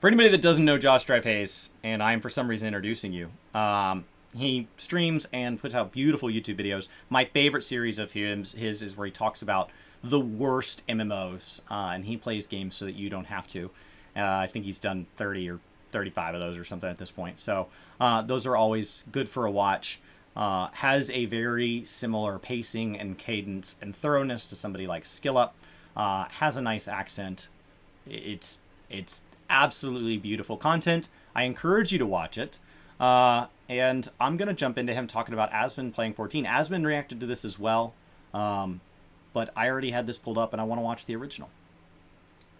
For anybody that doesn't know Josh Drive Hayes, and I am for some reason introducing you, he streams and puts out beautiful YouTube videos. My favorite series of his is where he talks about the worst MMOs, and he plays games so that you don't have to. I think he's done 30 or 35 of those or something at this point. So those are always good for a watch. Has a very similar pacing and cadence and thoroughness to somebody like SkillUp. Has a nice accent. It's absolutely beautiful content. I encourage you to watch it. And I'm going to jump into him talking about Asmon playing 14. Asmon reacted to this as well. But I already had this pulled up and I want to watch the original.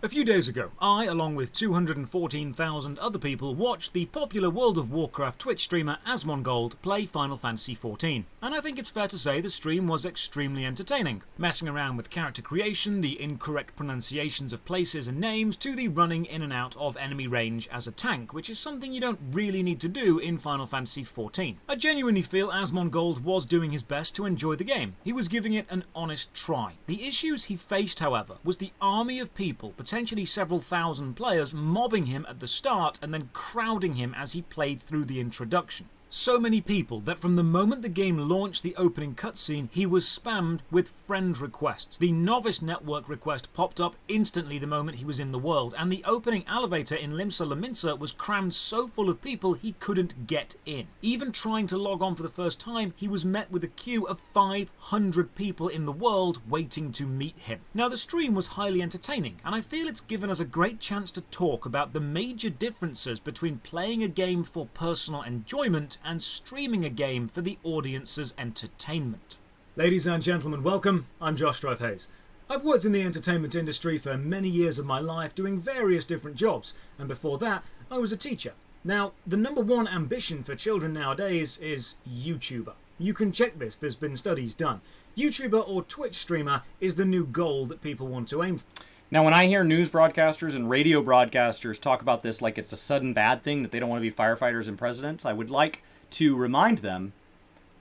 A few days ago, I, along with 214,000 other people, watched the popular World of Warcraft Twitch streamer asmongold play Final Fantasy XIV, and I think it's fair to say the stream was extremely entertaining. Messing around with character creation, the incorrect pronunciations of places and names, to the running in and out of enemy range as a tank, which is something you don't really need to do in Final Fantasy XIV. I genuinely feel asmongold was doing his best to enjoy the game. He was giving it an honest try. The issues he faced, however, was the army of people, potentially several thousand players, mobbing him at the start and then crowding him as he played through the introduction. So many people that from the moment the game launched the opening cutscene, he was spammed with friend requests. The novice network request popped up instantly the moment he was in the world, and the opening elevator in Limsa Lominsa was crammed so full of people he couldn't get in. Even trying to log on for the first time, he was met with a queue of 500 people in the world waiting to meet him. Now, the stream was highly entertaining, and I feel it's given us a great chance to talk about the major differences between playing a game for personal enjoyment and streaming a game for the audience's entertainment. Ladies and gentlemen, welcome. I'm Josh Drive Hayes. I've worked in the entertainment industry for many years of my life doing various different jobs, and before that, I was a teacher. Now, the number one ambition for children nowadays is YouTuber. You can check this, there's been studies done. YouTuber or Twitch streamer is the new goal that people want to aim for. Now, when I hear news broadcasters and radio broadcasters talk about this like it's a sudden bad thing, that they don't want to be firefighters and presidents, I would like to remind them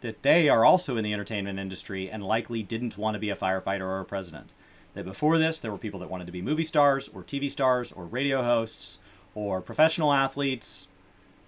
that they are also in the entertainment industry and likely didn't want to be a firefighter or a president. That before this, there were people that wanted to be movie stars or TV stars or radio hosts or professional athletes.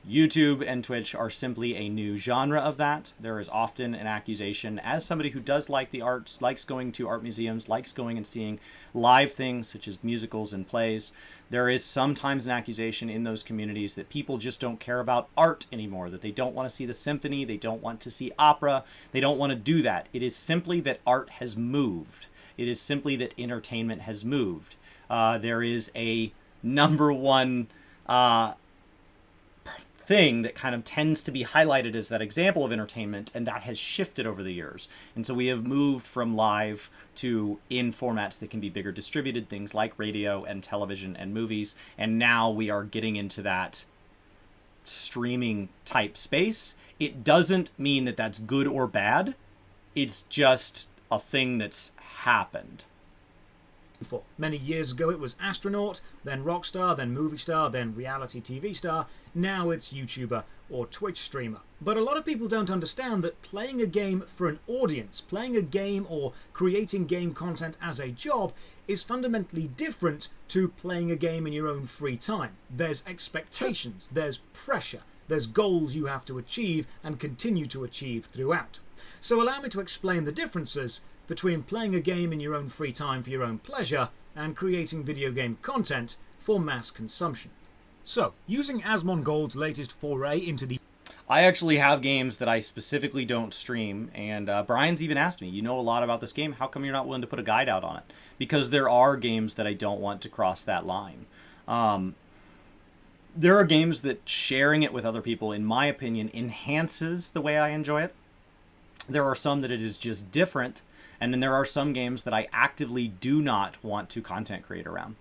YouTube and Twitch are simply a new genre of that. There is often an accusation, as somebody who does like the arts, likes going to art museums, likes going and seeing live things such as musicals and plays, there is sometimes an accusation in those communities that people just don't care about art anymore, that they don't want to see the symphony, they don't want to see opera, they don't want to do that. It is simply that art has moved. It is simply that entertainment has moved. There is a number one thing that kind of tends to be highlighted as that example of entertainment, and that has shifted over the years. And so we have moved from live to in formats that can be bigger distributed, things like radio and television and movies, and now we are getting into that streaming type space. It doesn't mean that that's good or bad. It's just a thing that's happened. For many years ago it was astronaut, then rock star, then movie star, then reality TV star. Now it's YouTuber or Twitch streamer. But a lot of people don't understand that playing a game for an audience, playing a game or creating game content as a job is fundamentally different to playing a game in your own free time. There's expectations, there's pressure, there's goals you have to achieve and continue to achieve throughout. So allow me to explain the differences between playing a game in your own free time for your own pleasure and creating video game content for mass consumption. So, using asmongold's latest foray into the... I actually have games that I specifically don't stream, and Brian's even asked me, you know a lot about this game, how come you're not willing to put a guide out on it? Because there are games that I don't want to cross that line. There are games that sharing it with other people, in my opinion, enhances the way I enjoy it. There are some that it is just different. And then there are some games that I actively do not want to content create around.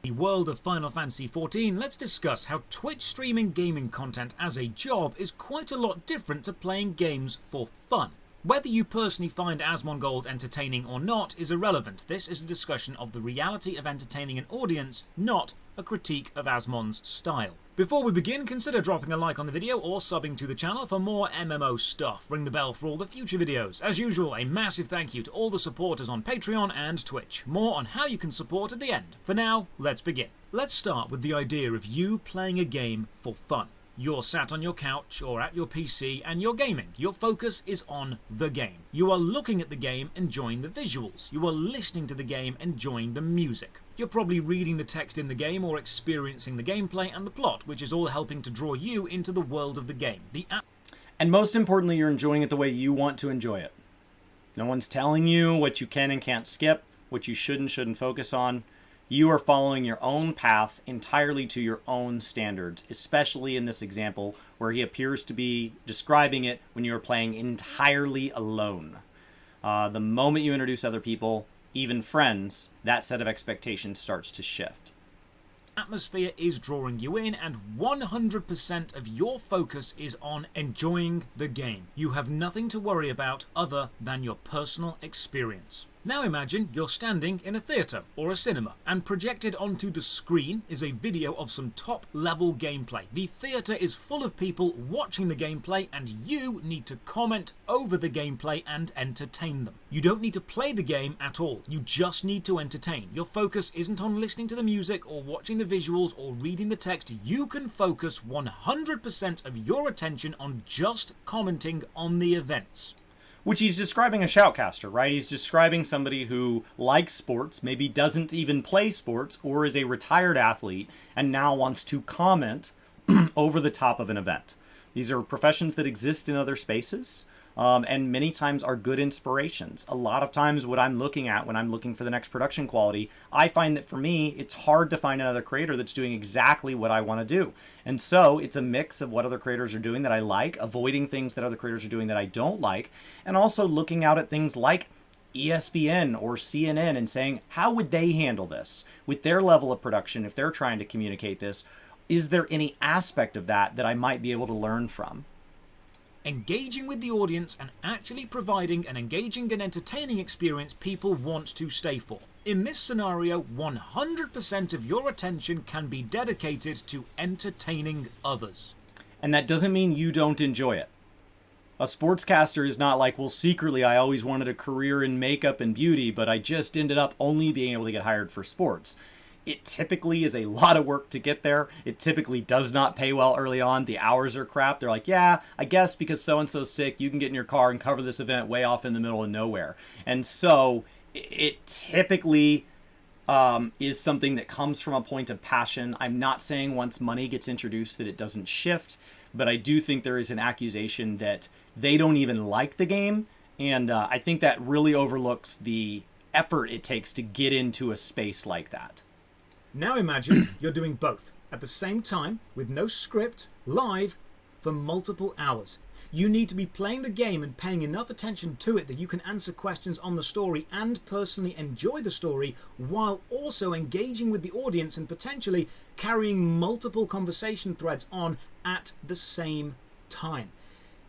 The world of Final Fantasy XIV, let's discuss how Twitch streaming gaming content as a job is quite a lot different to playing games for fun. Whether you personally find asmongold entertaining or not is irrelevant. This is a discussion of the reality of entertaining an audience, not a critique of Asmon's style. Before we begin, consider dropping a like on the video or subbing to the channel for more MMO stuff. Ring the bell for all the future videos. As usual, a massive thank you to all the supporters on Patreon and Twitch. More on how you can support at the end. For now, let's begin. Let's start with the idea of you playing a game for fun. You're sat on your couch or at your PC and you're gaming. Your focus is on the game. You are looking at the game, enjoying the visuals. You are listening to the game, enjoying the music. You're probably reading the text in the game or experiencing the gameplay and the plot, which is all helping to draw you into the world of the game. And most importantly, you're enjoying it the way you want to enjoy it. No one's telling you what you can and can't skip, what you should and shouldn't focus on. You are following your own path entirely to your own standards, especially in this example where he appears to be describing it when you are playing entirely alone. The moment you introduce other people, even friends, that set of expectations starts to shift. Atmosphere is drawing you in, and 100% of your focus is on enjoying the game. You have nothing to worry about other than your personal experience. Now imagine you're standing in a theatre or a cinema, and projected onto the screen is a video of some top-level gameplay. The theatre is full of people watching the gameplay, and you need to comment over the gameplay and entertain them. You don't need to play the game at all. You just need to entertain. Your focus isn't on listening to the music or watching the visuals or reading the text. You can focus 100% of your attention on just commenting on the events. Which he's describing a shoutcaster, right? He's describing somebody who likes sports, maybe doesn't even play sports, or is a retired athlete, and now wants to comment over the top of an event. These are professions that exist in other spaces, and many times are good inspirations. A lot of times what I'm looking at when I'm looking for the next production quality, I find that for me, it's hard to find another creator that's doing exactly what I want to do. And so it's a mix of what other creators are doing that I like, avoiding things that other creators are doing that I don't like, and also looking out at things like ESPN or CNN and saying, how would they handle this with their level of production if they're trying to communicate this? Is there any aspect of that that I might be able to learn from? Engaging with the audience and actually providing an engaging and entertaining experience people want to stay for. In this scenario, 100% of your attention can be dedicated to entertaining others. And that doesn't mean you don't enjoy it. A sportscaster is not like, well, secretly I always wanted a career in makeup and beauty, but I just ended up only being able to get hired for sports. It typically is a lot of work to get there. It typically does not pay well early on. The hours are crap. They're like, yeah, I guess because so-and-so's sick, you can get in your car and cover this event way off in the middle of nowhere. And so it typically is something that comes from a point of passion. I'm not saying once money gets introduced that it doesn't shift, but I do think there is an accusation that they don't even like the game. And I think that really overlooks the effort it takes to get into a space like that. Now imagine you're doing both at the same time with no script, live, for multiple hours. You need to be playing the game and paying enough attention to it that you can answer questions on the story and personally enjoy the story while also engaging with the audience and potentially carrying multiple conversation threads on at the same time.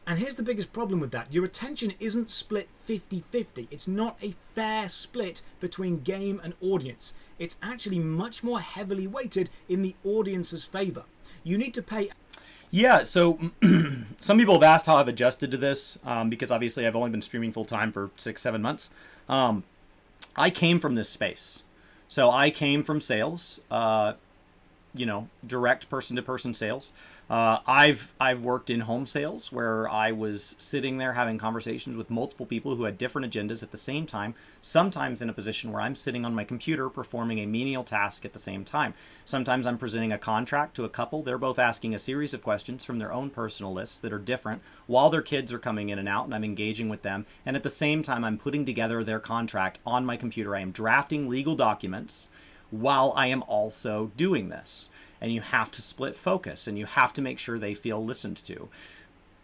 And here's the biggest problem with that. Your attention isn't split 50-50. It's not a fair split between game and audience. It's actually much more heavily weighted in the audience's favor. You need to pay... Yeah, so some people have asked how I've adjusted to this, because obviously I've only been streaming full-time for 6-7 months. I came from this space. So I came from sales, direct person-to-person sales. I've worked in home sales where I was sitting there having conversations with multiple people who had different agendas at the same time, sometimes in a position where I'm sitting on my computer performing a menial task at the same time. Sometimes I'm presenting a contract to a couple. They're both asking a series of questions from their own personal lists that are different while their kids are coming in and out, and I'm engaging with them. And at the same time, I'm putting together their contract on my computer. I am drafting legal documents while I am also doing this. And you have to split focus, and you have to make sure they feel listened to.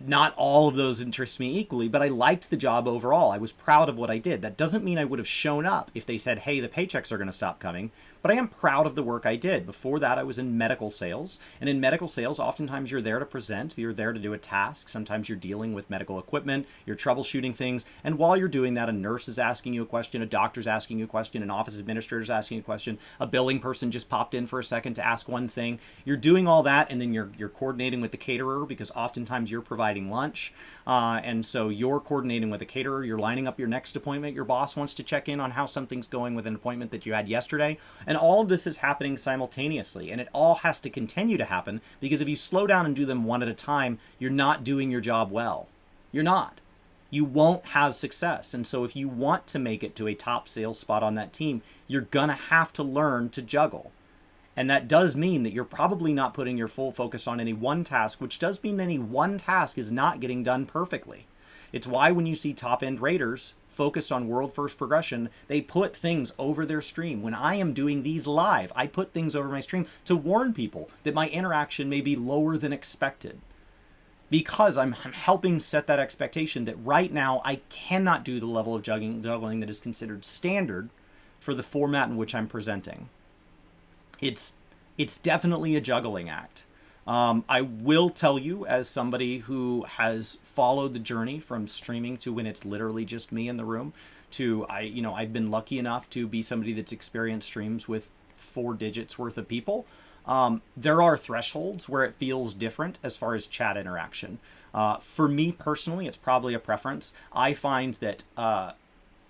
Not all of those interest me equally, but I liked the job overall. I was proud of what I did. That doesn't mean I would have shown up if they said, hey, the paychecks are going to stop coming, but but I am proud of the work I did. Before that, I was in medical sales. And in medical sales, oftentimes you're there to present, you're there to do a task. Sometimes you're dealing with medical equipment, you're troubleshooting things. And while you're doing that, a nurse is asking you a question, a doctor's asking you a question, an office administrator is asking you a question, a billing person just popped in for a second to ask one thing. You're doing all that, and then you're coordinating with the caterer, because oftentimes you're providing lunch. And so you're coordinating with a caterer, you're lining up your next appointment, your boss wants to check in on how something's going with an appointment that you had yesterday. And all of this is happening simultaneously, and it all has to continue to happen, because if you slow down and do them one at a time, you're not doing your job well. You're not. You won't have success. And so if you want to make it to a top sales spot on that team, you're going to have to learn to juggle. And that does mean that you're probably not putting your full focus on any one task, which does mean that any one task is not getting done perfectly. It's why when you see top-end raters focused on world first progression, they put things over their stream. When I am doing these live, I put things over my stream to warn people that my interaction may be lower than expected, because I'm helping set that expectation that right now I cannot do the level of juggling that is considered standard for the format in which I'm presenting. It's definitely a juggling act. I will tell you, as somebody who has followed the journey from streaming to when it's literally just me in the room, to I've been lucky enough to be somebody that's experienced streams with 4 digits worth of people. There are thresholds where it feels different as far as chat interaction. For me personally, it's probably a preference. I find that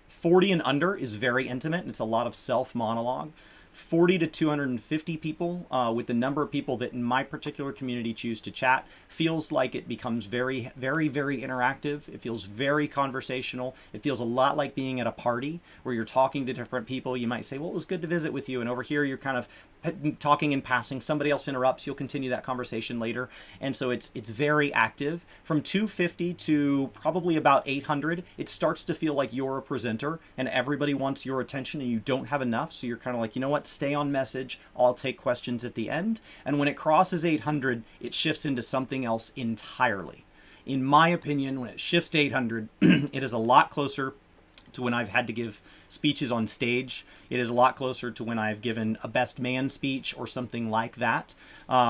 40 and under is very intimate, and it's a lot of self-monologue. 40 to 250 people, with the number of people that in my particular community choose to chat, feels like it becomes very, very, very interactive. It feels very conversational. It feels a lot like being at a party where you're talking to different people. You might say, well, it was good to visit with you. And over here, you're kind of talking in passing. Somebody else interrupts. You'll continue that conversation later. And so it's very active. From 250 to probably about 800, it starts to feel like you're a presenter and everybody wants your attention and you don't have enough. So you're kind of like, you know what? Stay on message. I'll take questions at the end. And when it crosses 800, it shifts into something else entirely. In my opinion, when it shifts to 800, it is a lot closer to when I've had to give speeches on stage. It is a lot closer to when I've given a best man speech or something like that,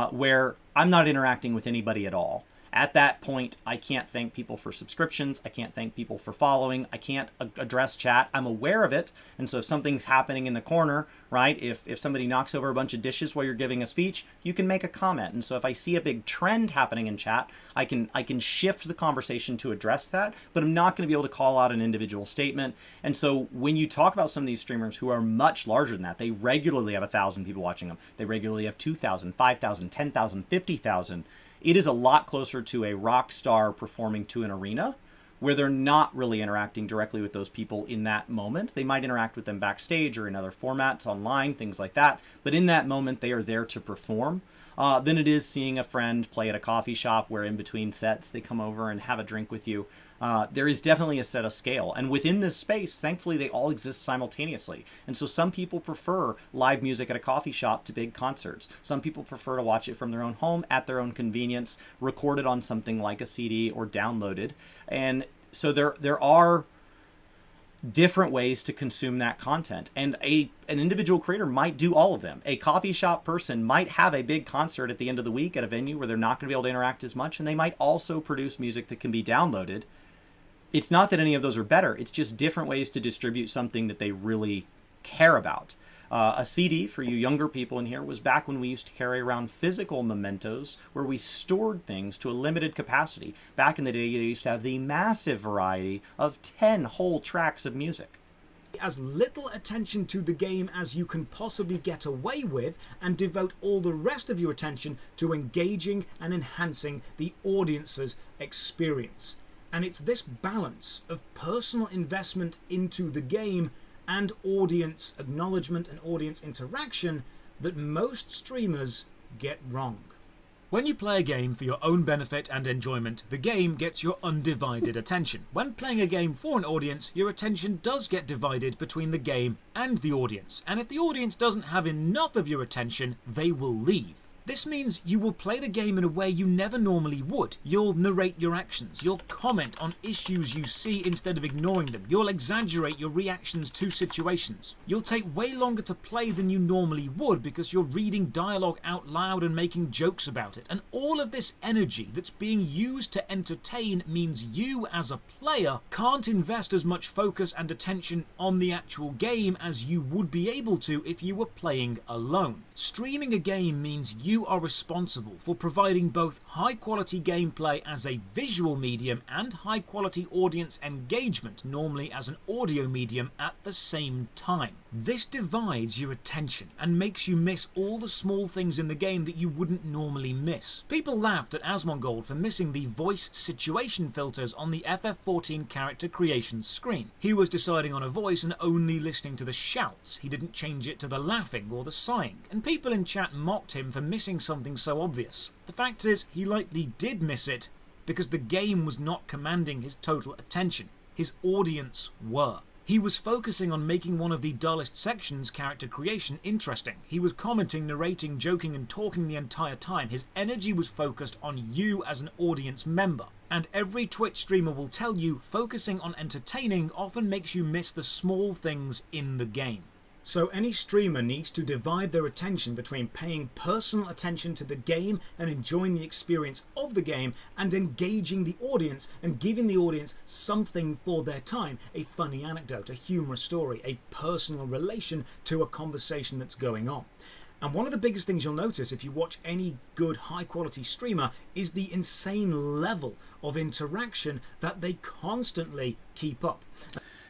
where I'm not interacting with anybody at all. At that point, I can't thank people for subscriptions. I can't thank people for following. I can't address chat. I'm aware of it. And so if something's happening in the corner, right, if somebody knocks over a bunch of dishes while you're giving a speech, you can make a comment. And so if I see a big trend happening in chat, I can shift the conversation to address that, but I'm not going to be able to call out an individual statement. And so when you talk about some of these streamers who are much larger than that, they regularly have 1,000 people watching them. They regularly have 2,000, 5,000, 10,000, 50,000. It is a lot closer to a rock star performing to an arena where they're not really interacting directly with those people in that moment. They might interact with them backstage or in other formats, online, things like that. But in that moment, they are there to perform. Than it is seeing a friend play at a coffee shop where in between sets, they come over and have a drink with you. There is definitely a set of scale. And within this space, thankfully, they all exist simultaneously. And so some people prefer live music at a coffee shop to big concerts. Some people prefer to watch it from their own home at their own convenience, recorded on something like a CD or downloaded. And so there are different ways to consume that content. And an individual creator might do all of them. A coffee shop person might have a big concert at the end of the week at a venue where they're not going to be able to interact as much, and they might also produce music that can be downloaded. It's not that any of those are better. It's just different ways to distribute something that they really care about. A CD, for you younger people in here, was back when we used to carry around physical mementos where we stored things to a limited capacity. Back in the day, you used to have the massive variety of 10 whole tracks of music. As little attention to the game as you can possibly get away with, and devote all the rest of your attention to engaging and enhancing the audience's experience. And it's this balance of personal investment into the game and audience acknowledgement and audience interaction that most streamers get wrong. When you play a game for your own benefit and enjoyment, the game gets your undivided attention. When playing a game for an audience, your attention does get divided between the game and the audience. And if the audience doesn't have enough of your attention, they will leave. This means you will play the game in a way you never normally would. You'll narrate your actions, you'll comment on issues you see instead of ignoring them, you'll exaggerate your reactions to situations. You'll take way longer to play than you normally would because you're reading dialogue out loud and making jokes about it. And all of this energy that's being used to entertain means you, as a player, can't invest as much focus and attention on the actual game as you would be able to if you were playing alone. Streaming a game means you are responsible for providing both high-quality gameplay as a visual medium and high-quality audience engagement, normally as an audio medium, at the same time. This divides your attention and makes you miss all the small things in the game that you wouldn't normally miss. People laughed at asmongold for missing the voice situation filters on the FF14 character creation screen. He was deciding on a voice and only listening to the shouts. He didn't change it to the laughing or the sighing, and people in chat mocked him for missing something so obvious. The fact is, he likely did miss it because the game was not commanding his total attention. His audience were. He was focusing on making one of the dullest sections, character creation, interesting. He was commenting, narrating, joking and talking the entire time. His energy was focused on you as an audience member. And every Twitch streamer will tell you, focusing on entertaining often makes you miss the small things in the game. So any streamer needs to divide their attention between paying personal attention to the game and enjoying the experience of the game and engaging the audience and giving the audience something for their time, a funny anecdote, a humorous story, a personal relation to a conversation that's going on. And one of the biggest things you'll notice if you watch any good high-quality streamer is the insane level of interaction that they constantly keep up.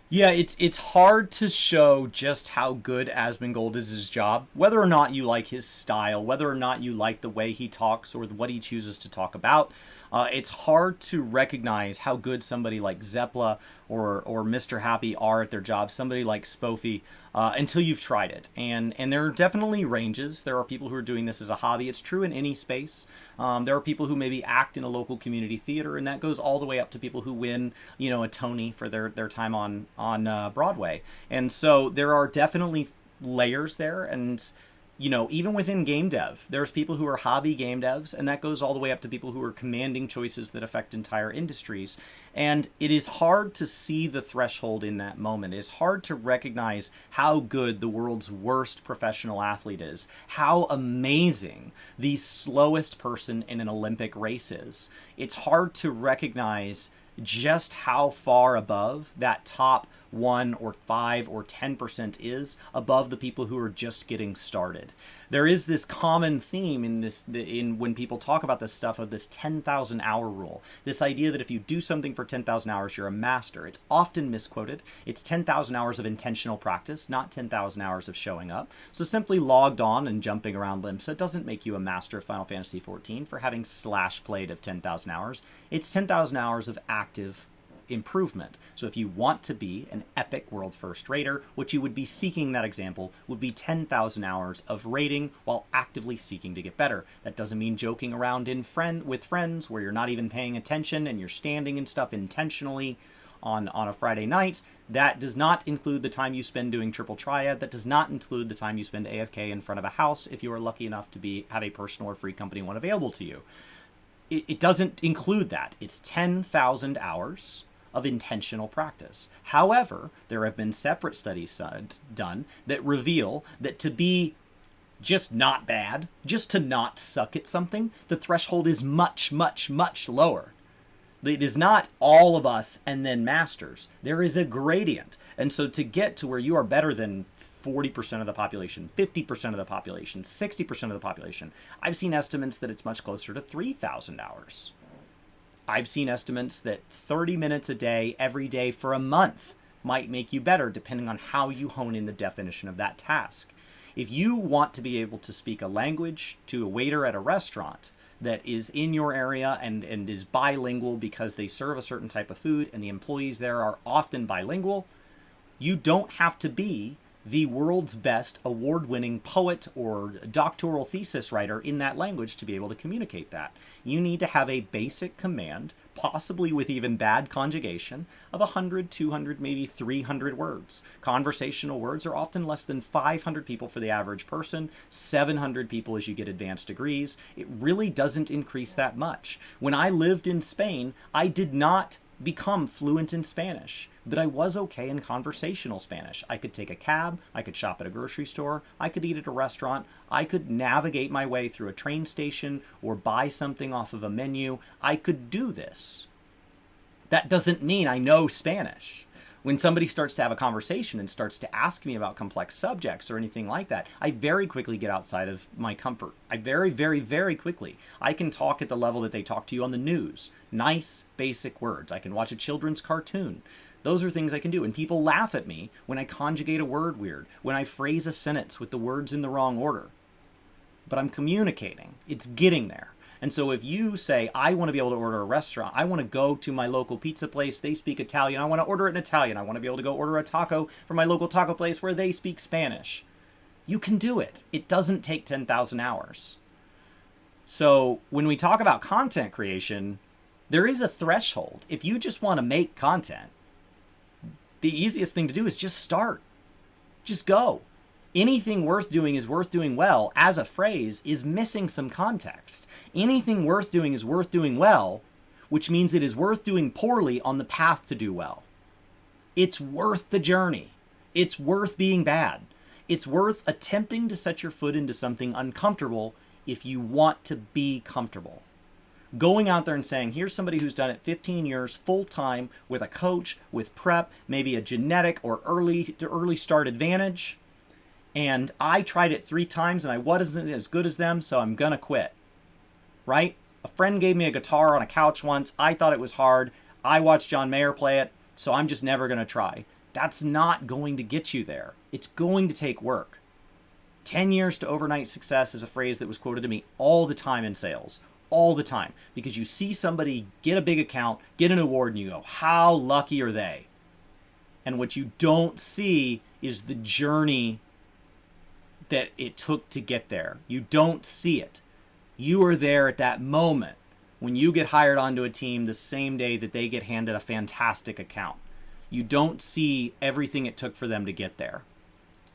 Yeah, it's hard to show just how good asmongold is his job, whether or not you like his style, whether or not you like the way he talks or what he chooses to talk about. It's hard to recognize how good somebody like Zeppla or Mr. Happy are at their job, somebody like Spoofy, until you've tried it. And there are definitely ranges. There are people who are doing this as a hobby. It's true in any space. There are people who maybe act in a local community theater, and that goes all the way up to people who win, a Tony for their time on Broadway. And so there are definitely layers there, and even within game dev, there's people who are hobby game devs, and that goes all the way up to people who are commanding choices that affect entire industries. And it is hard to see the threshold in that moment. It's hard to recognize how good the world's worst professional athlete is, how amazing the slowest person in an Olympic race is. It's hard to recognize just how far above that top 1 or 5 or 10% is above the people who are just getting started. There is this common theme in when people talk about this stuff of this 10,000 hour rule. This idea that if you do something for 10,000 hours, you're a master. It's often misquoted. It's 10,000 hours of intentional practice, not 10,000 hours of showing up. So simply logged on and jumping around Limsa doesn't make you a master of Final Fantasy XIV for having slash played of 10,000 hours. It's 10,000 hours of active improvement. So if you want to be an epic world first raider, what you would be seeking, that example would be 10,000 hours of raiding while actively seeking to get better. That doesn't mean joking around with friends where you're not even paying attention and you're standing and stuff intentionally on a Friday night. That does not include the time you spend doing triple triad. That does not include the time you spend AFK in front of a house if you are lucky enough to have a personal or free company one available to you. It doesn't include that. It's 10,000 hours of intentional practice. However, there have been separate studies done that reveal that to be just not bad, just to not suck at something, the threshold is much, much, much lower. It is not all of us and then masters. There is a gradient. And so to get to where you are better than 40% of the population, 50% of the population, 60% of the population, I've seen estimates that it's much closer to 3,000 hours. I've seen estimates that 30 minutes a day, every day for a month might make you better, depending on how you hone in the definition of that task. If you want to be able to speak a language to a waiter at a restaurant that is in your area and is bilingual because they serve a certain type of food and the employees there are often bilingual, you don't have to be the world's best award-winning poet or doctoral thesis writer in that language to be able to communicate that. You need to have a basic command, possibly with even bad conjugation, of 100, 200, maybe 300 words. Conversational words are often less than 500 people for the average person, 700 people as you get advanced degrees. It really doesn't increase that much. When I lived in Spain, I did not become fluent in Spanish, but I was okay in conversational Spanish. I could take a cab, I could shop at a grocery store, I could eat at a restaurant, I could navigate my way through a train station or buy something off of a menu. I could do this. That doesn't mean I know Spanish. When somebody starts to have a conversation and starts to ask me about complex subjects or anything like that, I very quickly get outside of my comfort. I very quickly. I can talk at the level that they talk to you on the news. Nice, basic words. I can watch a children's cartoon. Those are things I can do. And people laugh at me when I conjugate a word weird, when I phrase a sentence with the words in the wrong order. But I'm communicating. It's getting there. And so if you say, I want to be able to order a restaurant, I want to go to my local pizza place, they speak Italian, I want to order it in Italian, I want to be able to go order a taco from my local taco place where they speak Spanish. You can do it. It doesn't take 10,000 hours. So when we talk about content creation, there is a threshold. If you just want to make content, the easiest thing to do is just start. Just go. Anything worth doing is worth doing well, as a phrase, is missing some context. Anything worth doing is worth doing well, which means it is worth doing poorly on the path to do well. It's worth the journey. It's worth being bad. It's worth attempting to set your foot into something uncomfortable if you want to be comfortable. Going out there and saying, here's somebody who's done it 15 years full-time with a coach, with prep, maybe a genetic or early start advantage, and I tried it 3 times and I wasn't as good as them, so I'm gonna quit. Right? A friend gave me a guitar on a couch once. I thought it was hard. I watched John Mayer play it, so I'm just never gonna try. That's not going to get you there. It's going to take work. 10 years to overnight success is a phrase that was quoted to me all the time in sales. All the time. Because you see somebody get a big account, get an award, and you go, how lucky are they? And what you don't see is the journey that it took to get there. You don't see it. You are there at that moment when you get hired onto a team the same day that they get handed a fantastic account. You don't see everything it took for them to get there.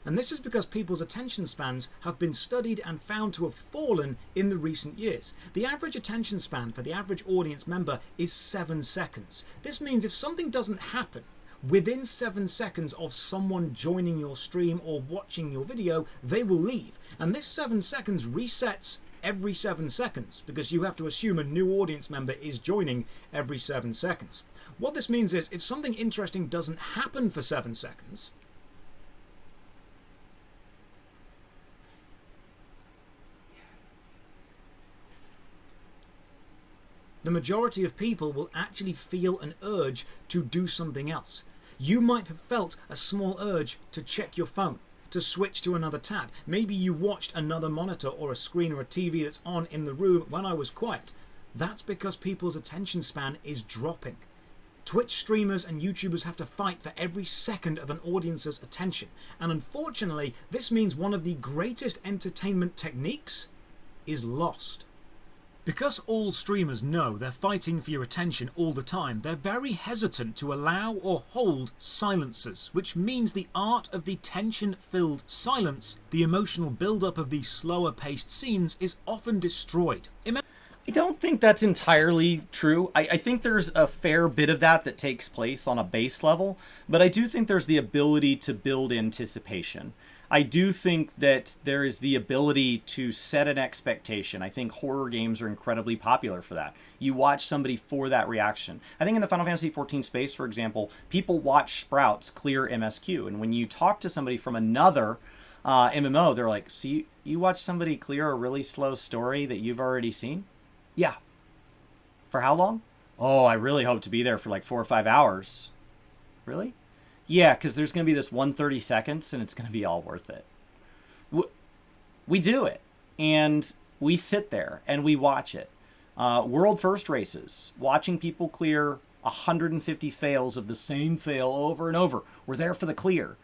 And this is because people's attention spans have been studied and found to have fallen in the recent years. The average attention span for the average audience member is 7 seconds. This means if something doesn't happen within 7 seconds of someone joining your stream or watching your video, they will leave. And this 7 seconds resets every 7 seconds because you have to assume a new audience member is joining every 7 seconds. What this means is if something interesting doesn't happen for 7 seconds, the majority of people will actually feel an urge to do something else. You might have felt a small urge to check your phone, to switch to another tab. Maybe you watched another monitor or a screen or a TV that's on in the room when I was quiet. That's because people's attention span is dropping. Twitch streamers and YouTubers have to fight for every second of an audience's attention. And unfortunately, this means one of the greatest entertainment techniques is lost. Because all streamers know they're fighting for your attention all the time, they're very hesitant to allow or hold silences, which means the art of the tension-filled silence, the emotional build-up of these slower-paced scenes, is often destroyed. I don't think that's entirely true. I think there's a fair bit of that takes place on a base level, but I do think there's the ability to build anticipation. I do think that there is the ability to set an expectation. I think horror games are incredibly popular for that. You watch somebody for that reaction. I think in the Final Fantasy XIV space, for example, people watch Sprouts clear MSQ. And when you talk to somebody from another MMO, they're like, so you watch somebody clear a really slow story that you've already seen? Yeah. For how long? Oh, I really hope to be there for like 4 or 5 hours. Really? Yeah, because there's going to be this 130 seconds and it's going to be all worth it. We do it. And we sit there and we watch it. World first races, watching people clear 150 fails of the same fail over and over. We're there for the clear.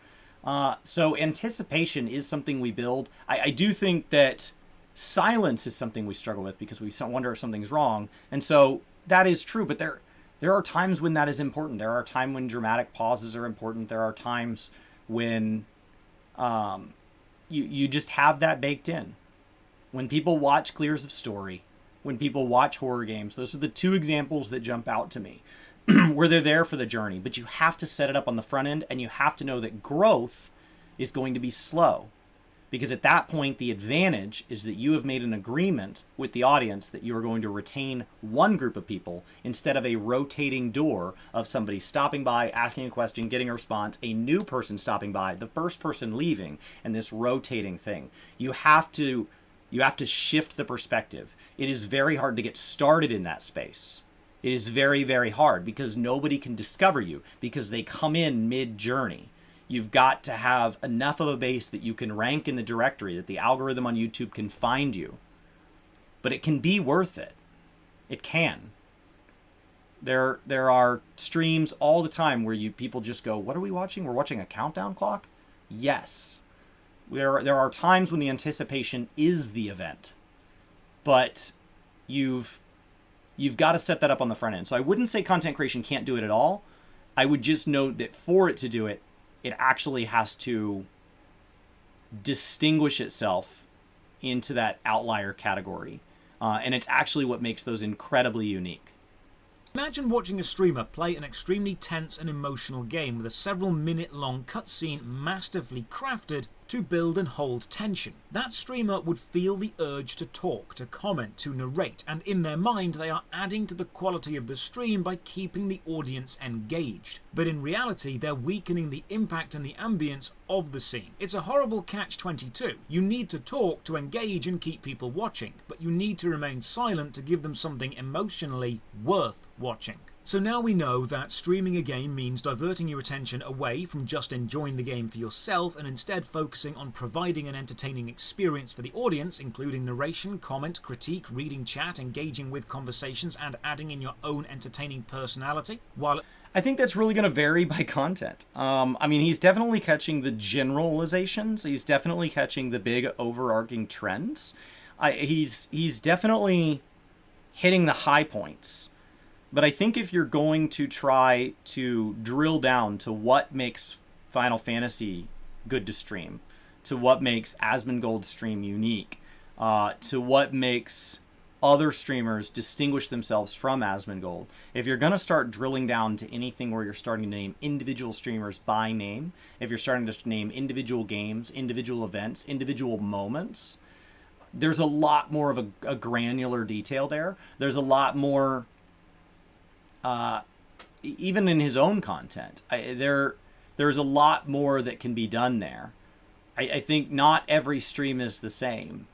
So anticipation is something we build. I do think that silence is something we struggle with because we wonder if something's wrong. And so that is true, but there are times when that is important. There are times when dramatic pauses are important. There are times when you just have that baked in. When people watch Clears of Story, when people watch horror games, those are the two examples that jump out to me where they're there for the journey. But you have to set it up on the front end, and you have to know that growth is going to be slow. Because at that point, the advantage is that you have made an agreement with the audience that you are going to retain one group of people instead of a rotating door of somebody stopping by, asking a question, getting a response, a new person stopping by, the first person leaving, and this rotating thing. You have to shift the perspective. It is very hard to get started in that space. It is very, very hard because nobody can discover you because they come in mid-journey. You've got to have enough of a base that you can rank in the directory, that the algorithm on YouTube can find you. But it can be worth it. It can. There are streams all the time where people just go, what are we watching? We're watching a countdown clock? Yes. There are times when the anticipation is the event. But you've got to set that up on the front end. So I wouldn't say content creation can't do it at all. I would just note that for it to do it, it actually has to distinguish itself into that outlier category. And it's actually what makes those incredibly unique. Imagine watching a streamer play an extremely tense and emotional game with a several minute long cutscene masterfully crafted to build and hold tension. That streamer would feel the urge to talk, to comment, to narrate, and in their mind they are adding to the quality of the stream by keeping the audience engaged. But in reality, they're weakening the impact and the ambience of the scene. It's a horrible catch-22. You need to talk to engage and keep people watching, but you need to remain silent to give them something emotionally worth watching. So now we know that streaming a game means diverting your attention away from just enjoying the game for yourself and instead focusing on providing an entertaining experience for the audience, including narration, comment, critique, reading chat, engaging with conversations, and adding in your own entertaining personality. While I think that's really going to vary by content. I mean, he's definitely catching the generalizations. He's definitely catching the big overarching trends. He's definitely hitting the high points. But I think if you're going to try to drill down to what makes Final Fantasy good to stream, to what makes asmongold stream unique, to what makes other streamers distinguish themselves from asmongold, if you're going to start drilling down to anything where you're starting to name individual streamers by name, if you're starting to name individual games, individual events, individual moments, there's a lot more of a granular detail there. There's a lot more... even in his own content, there's a lot more that can be done there. I think not every stream is the same.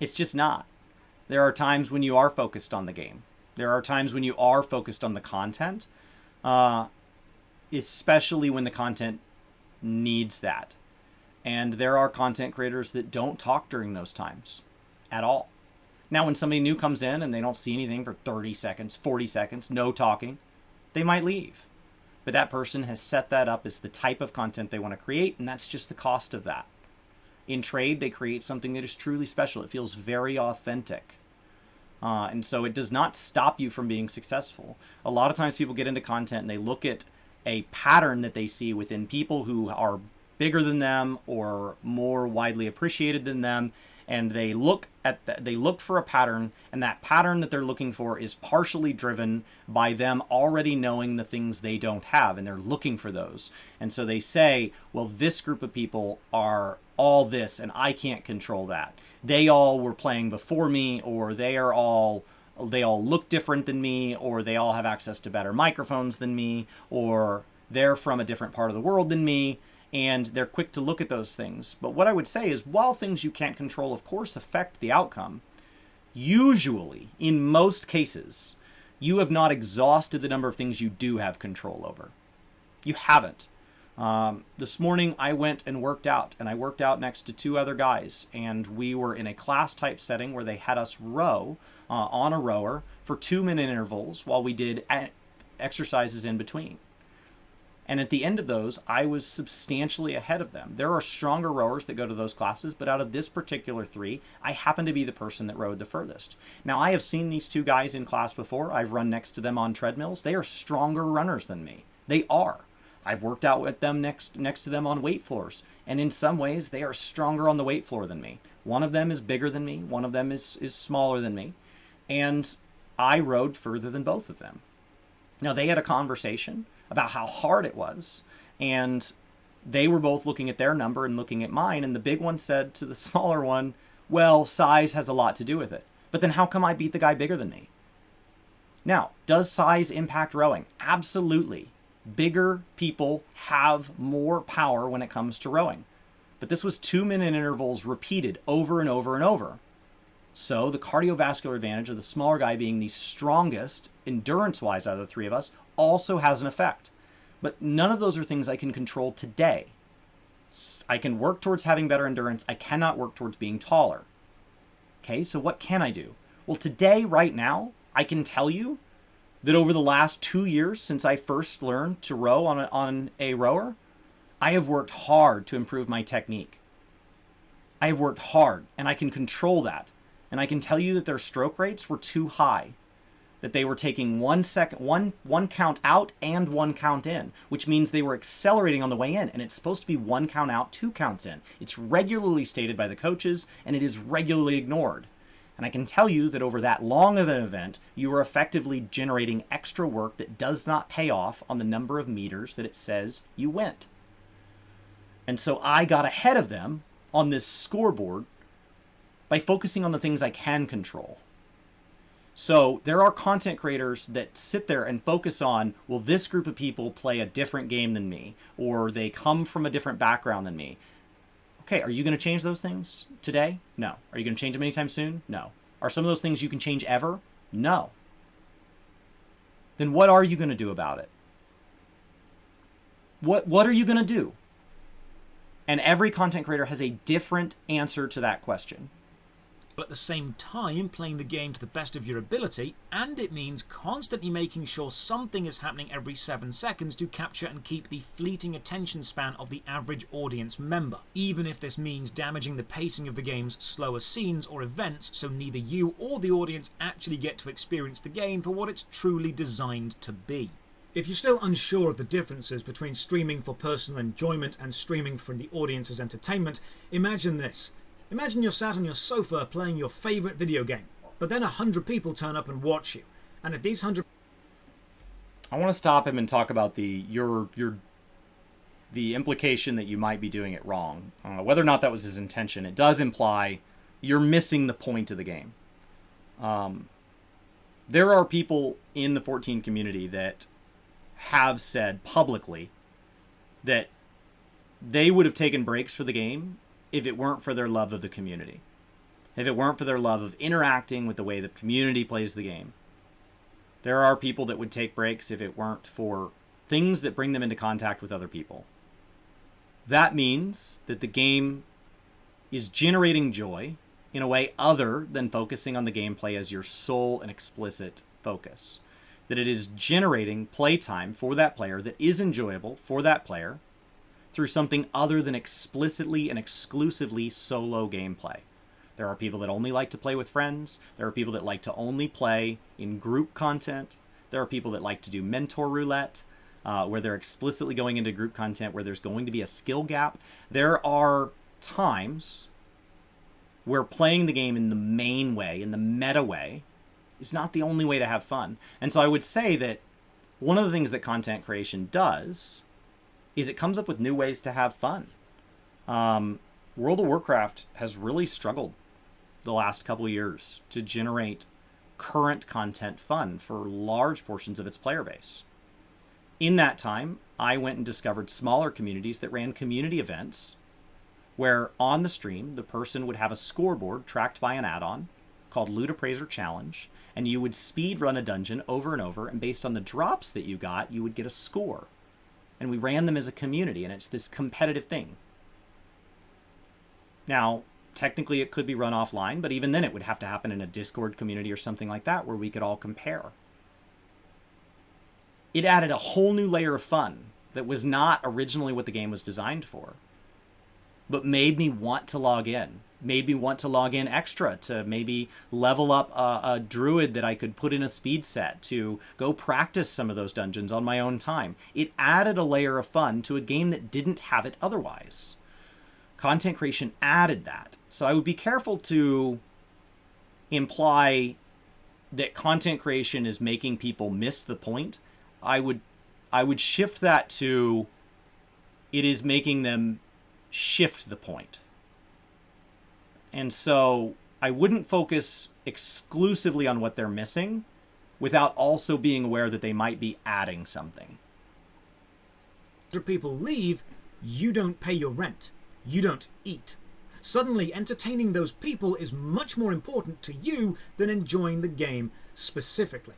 It's just not. There are times when you are focused on the game. There are times when you are focused on the content, especially when the content needs that. And there are content creators that don't talk during those times at all. Now, when somebody new comes in and they don't see anything for 30 seconds, 40 seconds, no talking, they might leave. But that person has set that up as the type of content they want to create, and that's just the cost of that. In trade, they create something that is truly special. It feels very authentic. And so it does not stop you from being successful. A lot of times people get into content and they look at a pattern that they see within people who are bigger than them or more widely appreciated than them, and they look for a pattern, and that pattern that they're looking for is partially driven by them already knowing the things they don't have, and they're looking for those. And so they say, well, this group of people are all this, and I can't control that. They all were playing before me, or they all look different than me, or they all have access to better microphones than me, or they're from a different part of the world than me. And they're quick to look at those things. But what I would say is, while things you can't control, of course, affect the outcome, usually, in most cases, you have not exhausted the number of things you do have control over. You haven't. This morning, I went and worked out, and I worked out next to two other guys, and we were in a class-type setting where they had us row on a rower for 2-minute intervals while we did exercises in between. And at the end of those, I was substantially ahead of them. There are stronger rowers that go to those classes, but out of this particular 3, I happen to be the person that rowed the furthest. Now, I have seen these 2 guys in class before. I've run next to them on treadmills. They are stronger runners than me. They are. I've worked out with them next to them on weight floors. And in some ways, they are stronger on the weight floor than me. One of them is bigger than me. One of them is smaller than me. And I rowed further than both of them. Now, they had a conversation about how hard it was, and they were both looking at their number and looking at mine, and the big one said to the smaller one, well, size has a lot to do with it. But then how come I beat the guy bigger than me? Now, does size impact rowing? Absolutely. Bigger people have more power when it comes to rowing. But this was 2-minute intervals repeated over and over and over. So the cardiovascular advantage of the smaller guy being the strongest endurance-wise out of the 3 of us also has an effect. But none of those are things I can control today. I can work towards having better endurance. I cannot work towards being taller. Okay, so what can I do? Well, today, right now, I can tell you that over the last 2 years since I first learned to row on a rower, I have worked hard to improve my technique. I have worked hard, and I can control that. And I can tell you that their stroke rates were too high, that they were taking one count out and 1 count in, which means they were accelerating on the way in, and it's supposed to be 1 count out, 2 counts in. It's regularly stated by the coaches, and it is regularly ignored. And I can tell you that over that long of an event, you are effectively generating extra work that does not pay off on the number of meters that it says you went. And so I got ahead of them on this scoreboard by focusing on the things I can control. So there are content creators that sit there and focus on, well, this group of people play a different game than me, or they come from a different background than me. Okay, are you going to change those things today? No. Are you going to change them anytime soon? No. Are some of those things you can change ever? No. Then what are you going to do about it? What are you going to do? And every content creator has a different answer to that question. But at the same time, playing the game to the best of your ability, and it means constantly making sure something is happening every 7 seconds to capture and keep the fleeting attention span of the average audience member, even if this means damaging the pacing of the game's slower scenes or events so neither you or the audience actually get to experience the game for what it's truly designed to be. If you're still unsure of the differences between streaming for personal enjoyment and streaming for the audience's entertainment, imagine this. Imagine you're sat on your sofa playing your favourite video game, but then 100 people turn up and watch you. And if these 100... I want to stop him and talk about the implication that you might be doing it wrong. Whether or not that was his intention, it does imply you're missing the point of the game. There are people in the 14 community that have said publicly that they would have taken breaks for the game if it weren't for their love of the community. If it weren't for their love of interacting with the way the community plays the game. There are people that would take breaks if it weren't for things that bring them into contact with other people. That means that the game is generating joy in a way other than focusing on the gameplay as your sole and explicit focus. That it is generating playtime for that player that is enjoyable for that player through something other than explicitly and exclusively solo gameplay. There are people that only like to play with friends. There are people that like to only play in group content. There are people that like to do mentor roulette, where they're explicitly going into group content where there's going to be a skill gap. There are times where playing the game in the main way, in the meta way, is not the only way to have fun. And so I would say that one of the things that content creation does is it comes up with new ways to have fun. World of Warcraft has really struggled the last couple of years to generate current content fun for large portions of its player base. In that time, I went and discovered smaller communities that ran community events where on the stream, the person would have a scoreboard tracked by an add-on called Loot Appraiser Challenge, and you would speed run a dungeon over and over, and based on the drops that you got, you would get a score. And we ran them as a community, and it's this competitive thing. Now, technically it could be run offline, but even then it would have to happen in a Discord community or something like that where we could all compare. It added a whole new layer of fun that was not originally what the game was designed for, but made me want to log in. Made me want to log in extra to maybe level up a druid that I could put in a speed set to go practice some of those dungeons on my own time. It added a layer of fun to a game that didn't have it otherwise. Content creation added that. So I would be careful to imply that content creation is making people miss the point. I would shift that to it is making them shift the point. And so I wouldn't focus exclusively on what they're missing without also being aware that they might be adding something. After people leave, you don't pay your rent. You don't eat. Suddenly, entertaining those people is much more important to you than enjoying the game specifically.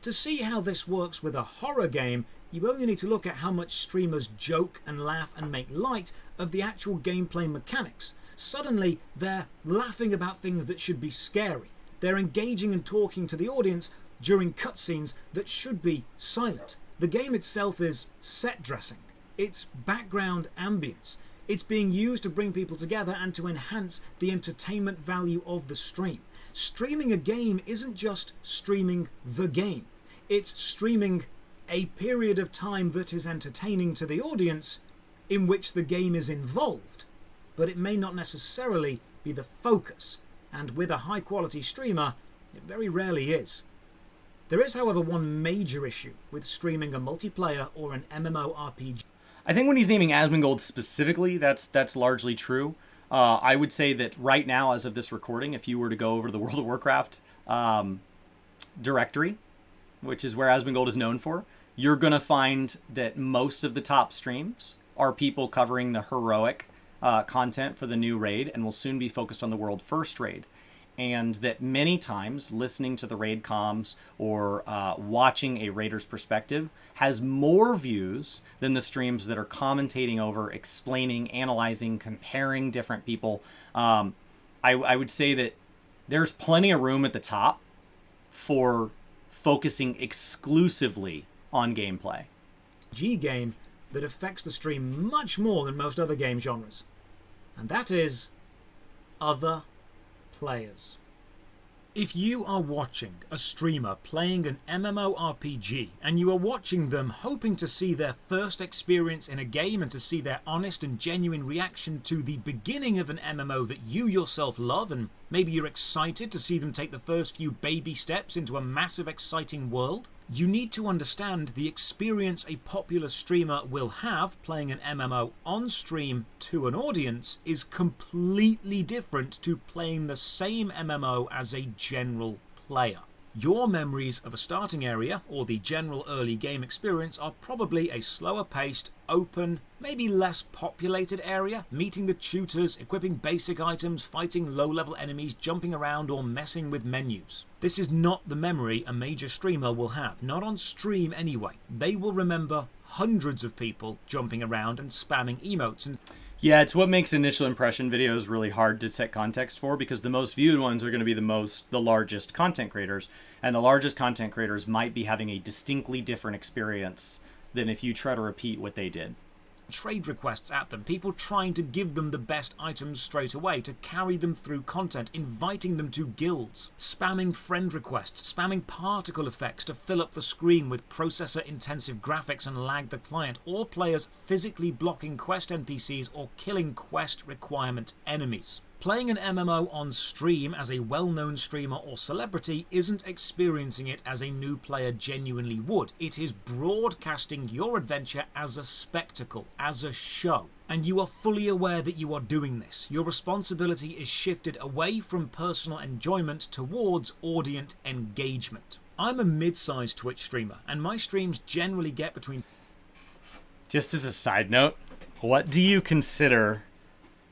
To see how this works with a horror game, you only need to look at how much streamers joke and laugh and make light of the actual gameplay mechanics. Suddenly, they're laughing about things that should be scary. They're engaging and talking to the audience during cutscenes that should be silent. The game itself is set dressing. It's background ambience. It's being used to bring people together and to enhance the entertainment value of the stream. Streaming a game isn't just streaming the game. It's streaming a period of time that is entertaining to the audience in which the game is involved. But it may not necessarily be the focus, and with a high-quality streamer, it very rarely is. There is, however, one major issue with streaming a multiplayer or an MMORPG. I think when he's naming asmongold specifically, that's largely true. I would say that right now, as of this recording, if you were to go over to the World of Warcraft directory, which is where asmongold is known for, you're going to find that most of the top streams are people covering the heroic content for the new raid and will soon be focused on the world first raid. And that many times listening to the raid comms or watching a raider's perspective has more views than the streams that are commentating over, explaining, analyzing, comparing different people. I would say that there's plenty of room at the top for focusing exclusively on gameplay. Game that affects the stream much more than most other game genres. And that is other players. If you are watching a streamer playing an MMORPG and you are watching them hoping to see their first experience in a game and to see their honest and genuine reaction to the beginning of an MMO that you yourself love, and maybe you're excited to see them take the first few baby steps into a massive exciting world, you need to understand the experience a popular streamer will have playing an MMO on stream to an audience is completely different to playing the same MMO as a general player. Your memories of a starting area or the general early game experience are probably a slower paced, open, maybe less populated area, meeting the tutors, equipping basic items, fighting low-level enemies, jumping around or messing with menus. This is not the memory a major streamer will have, not on stream anyway. They will remember hundreds of people jumping around and spamming emotes and Yeah, it's what makes initial impression videos really hard to set context for, because the most viewed ones are going to be the largest content creators, and the largest content creators might be having a distinctly different experience than if you try to repeat what they did. trade requests at them, people trying to give them the best items straight away, to carry them through content, inviting them to guilds, spamming friend requests, spamming particle effects to fill up the screen with processor-intensive graphics and lag the client, or players physically blocking quest NPCs or killing quest requirement enemies. Playing an MMO on stream as a well-known streamer or celebrity isn't experiencing it as a new player genuinely would. It is broadcasting your adventure as a spectacle, as a show. And you are fully aware that you are doing this. Your responsibility is shifted away from personal enjoyment towards audience engagement. I'm a mid-sized Twitch streamer, and my streams generally get between... Just as a side note, what do you consider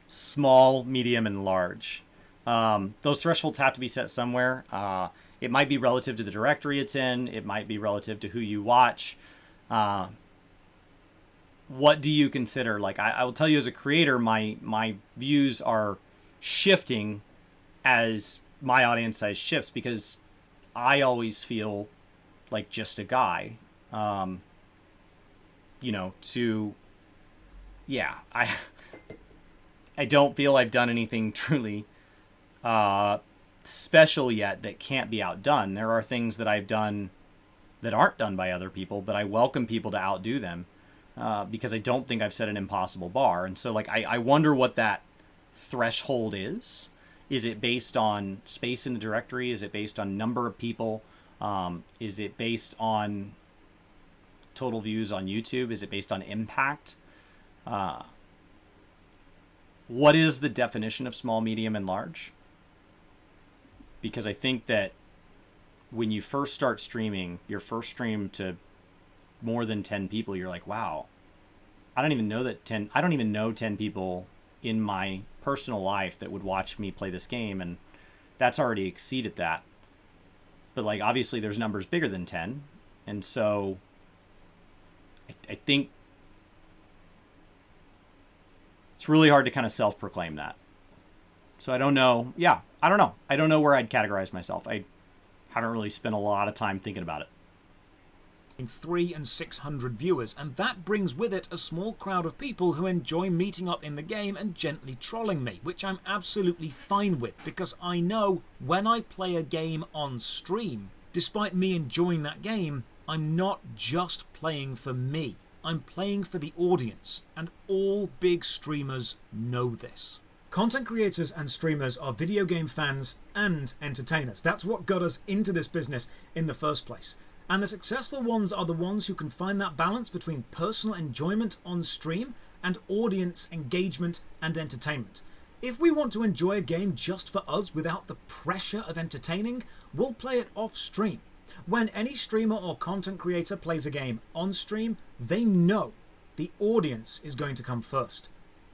small, medium, and large? Those thresholds have to be set somewhere. It might be relative to the directory it's in. It might be relative to who you watch. What do you consider? Like, I will tell you as a creator, my views are shifting as my audience size shifts, because I always feel like just a guy. yeah, I don't feel I've done anything truly special yet that can't be outdone. There are things that I've done that aren't done by other people, but I welcome people to outdo them because I don't think I've set an impossible bar. And so, like, I wonder what that threshold is. Is it based on space in the directory? Is it based on number of people? Is it based on total views on YouTube? Is it based on impact? What is the definition of small, medium, and large? Because I think that when you first start streaming, your first stream to more than 10 people, you're like, wow, I don't even know 10 people in my personal life that would watch me play this game, and that's already exceeded that. But like, obviously there's numbers bigger than 10, and so I think it's really hard to kind of self-proclaim that. So I don't know. Yeah, I don't know. I don't know where I'd categorize myself. I haven't really spent a lot of time thinking about it. 300 and 600 viewers, and that brings with it a small crowd of people who enjoy meeting up in the game and gently trolling me, which I'm absolutely fine with, because I know when I play a game on stream, despite me enjoying that game, I'm not just playing for me. I'm playing for the audience, and all big streamers know this. Content creators and streamers are video game fans and entertainers. That's what got us into this business in the first place. And the successful ones are the ones who can find that balance between personal enjoyment on stream and audience engagement and entertainment. If we want to enjoy a game just for us without the pressure of entertaining, we'll play it off stream. When any streamer or content creator plays a game on stream, they know the audience is going to come first.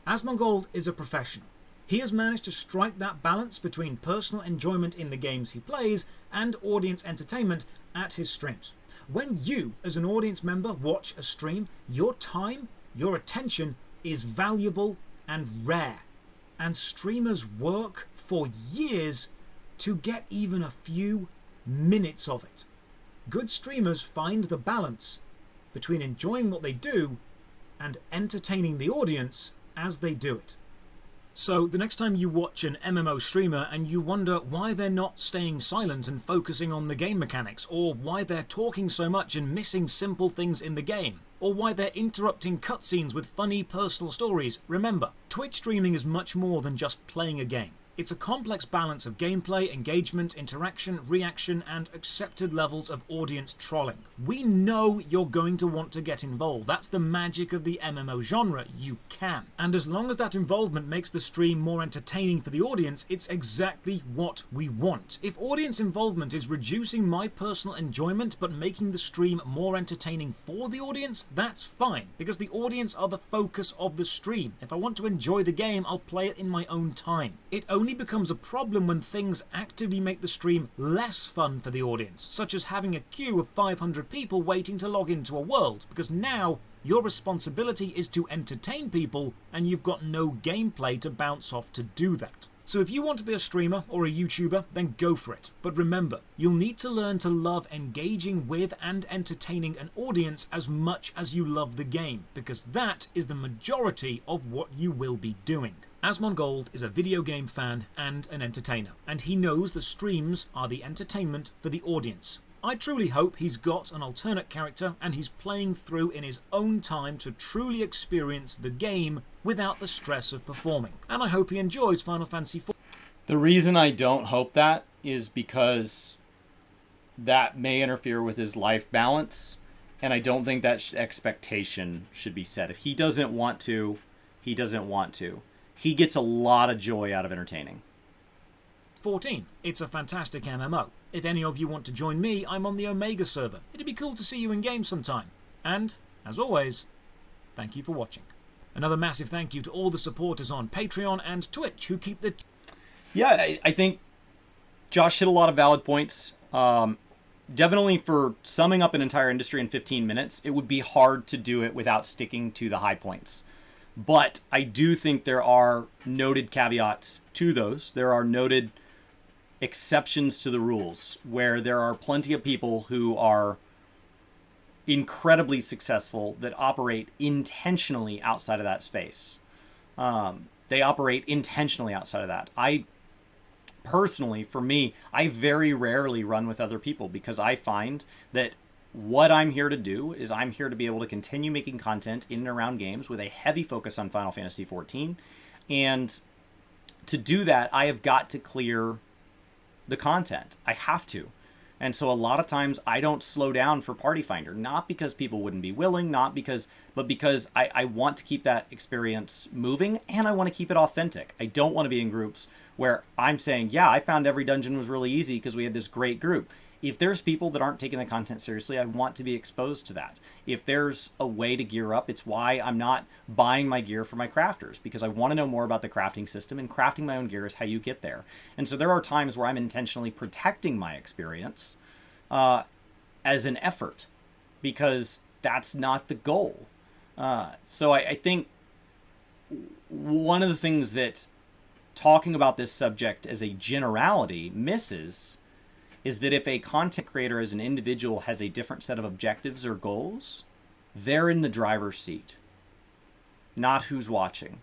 Asmongold is a professional. He has managed to strike that balance between personal enjoyment in the games he plays and audience entertainment at his streams. When you, as an audience member, watch a stream, your time, your attention is valuable and rare. And streamers work for years to get even a few minutes of it. Good streamers find the balance between enjoying what they do and entertaining the audience as they do it. So the next time you watch an MMO streamer and you wonder why they're not staying silent and focusing on the game mechanics, or why they're talking so much and missing simple things in the game, or why they're interrupting cutscenes with funny personal stories, remember, Twitch streaming is much more than just playing a game. It's a complex balance of gameplay, engagement, interaction, reaction, and accepted levels of audience trolling. We know you're going to want to get involved. That's the magic of the MMO genre. You can. And as long as that involvement makes the stream more entertaining for the audience, it's exactly what we want. If audience involvement is reducing my personal enjoyment but making the stream more entertaining for the audience, that's fine, because the audience are the focus of the stream. If I want to enjoy the game, I'll play it in my own time. It only becomes a problem when things actively make the stream less fun for the audience, such as having a queue of 500 people waiting to log into a world, because now your responsibility is to entertain people and you've got no gameplay to bounce off to do that. So if you want to be a streamer or a YouTuber, then go for it. But remember, you'll need to learn to love engaging with and entertaining an audience as much as you love the game, because that is the majority of what you will be doing. Asmongold is a video game fan and an entertainer, and he knows the streams are the entertainment for the audience. I truly hope he's got an alternate character and he's playing through in his own time to truly experience the game without the stress of performing. And I hope he enjoys Final Fantasy IV. The reason I don't hope that is because that may interfere with his life balance, and I don't think that expectation should be set. If he doesn't want to, he doesn't want to. He gets a lot of joy out of entertaining. 14. It's a fantastic MMO. If any of you want to join me, I'm on the Omega server. It'd be cool to see you in game sometime. And, as always, thank you for watching. Another massive thank you to all the supporters on Patreon and Twitch who keep the... Yeah, I think Josh hit a lot of valid points. Definitely for summing up an entire industry in 15 minutes, it would be hard to do it without sticking to the high points. But I do think there are noted caveats to those. There are noted exceptions to the rules where there are plenty of people who are incredibly successful that operate intentionally outside of that space. They operate intentionally outside of that. I personally, for me, I very rarely run with other people because I find that what I'm here to do is I'm here to be able to continue making content in and around games with a heavy focus on Final Fantasy XIV. And to do that, I have got to clear the content. I have to. And so a lot of times I don't slow down for Party Finder, not because people wouldn't be willing, but because I want to keep that experience moving and I want to keep it authentic. I don't want to be in groups where I'm saying, yeah, I found every dungeon was really easy because we had this great group. If there's people that aren't taking the content seriously, I want to be exposed to that. If there's a way to gear up, it's why I'm not buying my gear for my crafters, because I want to know more about the crafting system, and crafting my own gear is how you get there. And so there are times where I'm intentionally protecting my experience as an effort, because that's not the goal. So I think one of the things that talking about this subject as a generality misses is that if a content creator as an individual has a different set of objectives or goals, they're in the driver's seat, not who's watching.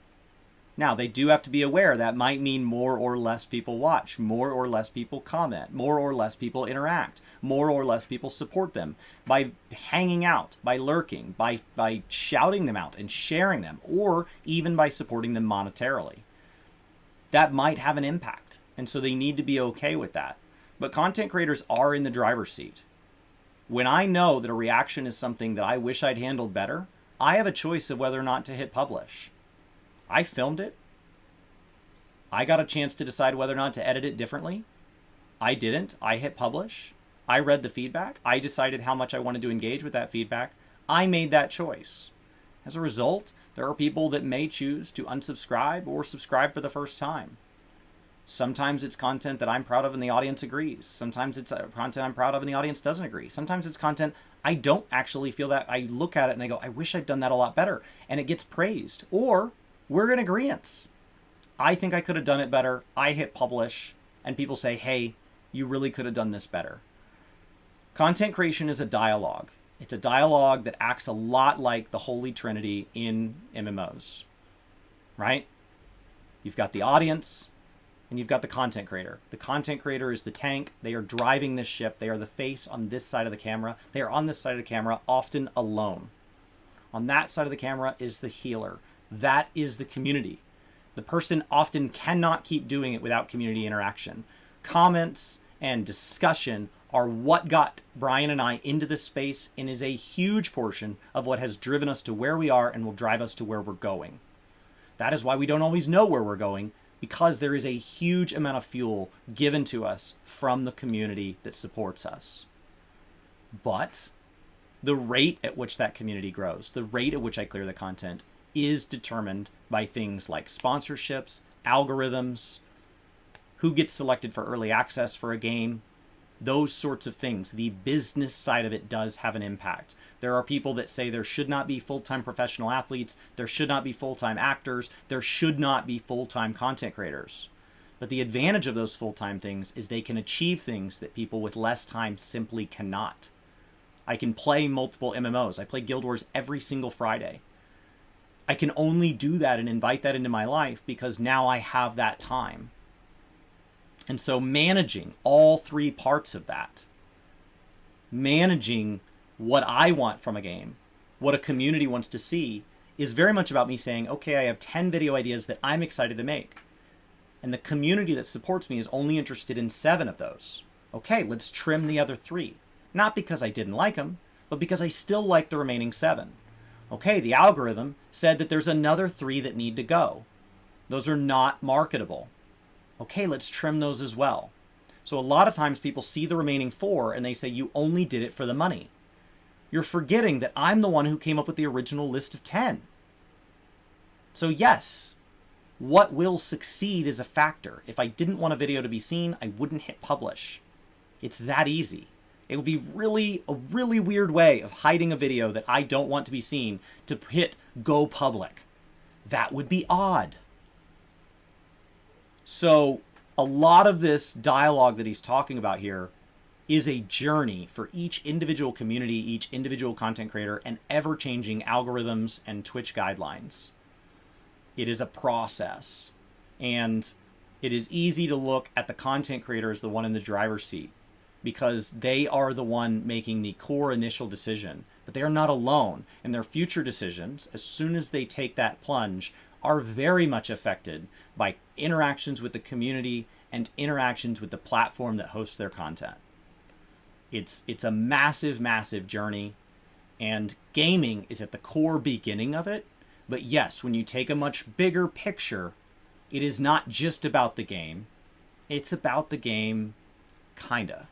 Now, they do have to be aware that might mean more or less people watch, more or less people comment, more or less people interact, more or less people support them by hanging out, by lurking, by shouting them out and sharing them, or even by supporting them monetarily. That might have an impact, and so they need to be okay with that. But content creators are in the driver's seat. When I know that a reaction is something that I wish I'd handled better, I have a choice of whether or not to hit publish. I filmed it. I got a chance to decide whether or not to edit it differently. I didn't. I hit publish. I read the feedback. I decided how much I wanted to engage with that feedback. I made that choice. As a result, there are people that may choose to unsubscribe or subscribe for the first time. Sometimes it's content that I'm proud of and the audience agrees. Sometimes it's content I'm proud of and the audience doesn't agree. Sometimes it's content I don't actually feel that. I look at it and I go, I wish I'd done that a lot better. And it gets praised. Or we're in agreement. I think I could have done it better. I hit publish and people say, hey, you really could have done this better. Content creation is a dialogue. It's a dialogue that acts a lot like the Holy Trinity in MMOs, right? You've got the audience, and you've got the content creator. The content creator is the tank. They are driving this ship. They are the face on this side of the camera. They are on this side of the camera, often alone. On that side of the camera is the healer. That is the community. The person often cannot keep doing it without community interaction. Comments and discussion are what got Brian and I into this space and is a huge portion of what has driven us to where we are and will drive us to where we're going. That is why we don't always know where we're going, because there is a huge amount of fuel given to us from the community that supports us. But the rate at which that community grows, the rate at which I clear the content, is determined by things like sponsorships, algorithms, who gets selected for early access for a game, those sorts of things. The business side of it does have an impact. There are people that say there should not be full-time professional athletes, there should not be full-time actors, there should not be full-time content creators. But the advantage of those full-time things is they can achieve things that people with less time simply cannot. I can play multiple MMOs. I play Guild Wars every single Friday. I can only do that and invite that into my life because now I have that time. And so managing all three parts of that, managing what I want from a game, what a community wants to see, is very much about me saying, okay, I have 10 video ideas that I'm excited to make. And the community that supports me is only interested in 7 of those. Okay, let's trim the other 3. Not because I didn't like them, but because I still like the remaining 7. Okay, the algorithm said that there's another 3 that need to go. Those are not marketable. Okay, let's trim those as well. So a lot of times people see the remaining 4 and they say, you only did it for the money. You're forgetting that I'm the one who came up with the original list of 10. So yes, what will succeed is a factor. If I didn't want a video to be seen, I wouldn't hit publish. It's that easy. It would be a really weird way of hiding a video that I don't want to be seen to hit go public. That would be odd. So a lot of this dialogue that he's talking about here is a journey for each individual community, each individual content creator, and ever-changing algorithms and Twitch guidelines. It is a process. And it is easy to look at the content creator as the one in the driver's seat because they are the one making the core initial decision. But they are not alone, and their future decisions, as soon as they take that plunge, are very much affected by interactions with the community and interactions with the platform that hosts their content. It's a massive, massive journey, and gaming is at the core beginning of it. But yes, when you take a much bigger picture, it is not just about the game. It's about the game, kinda.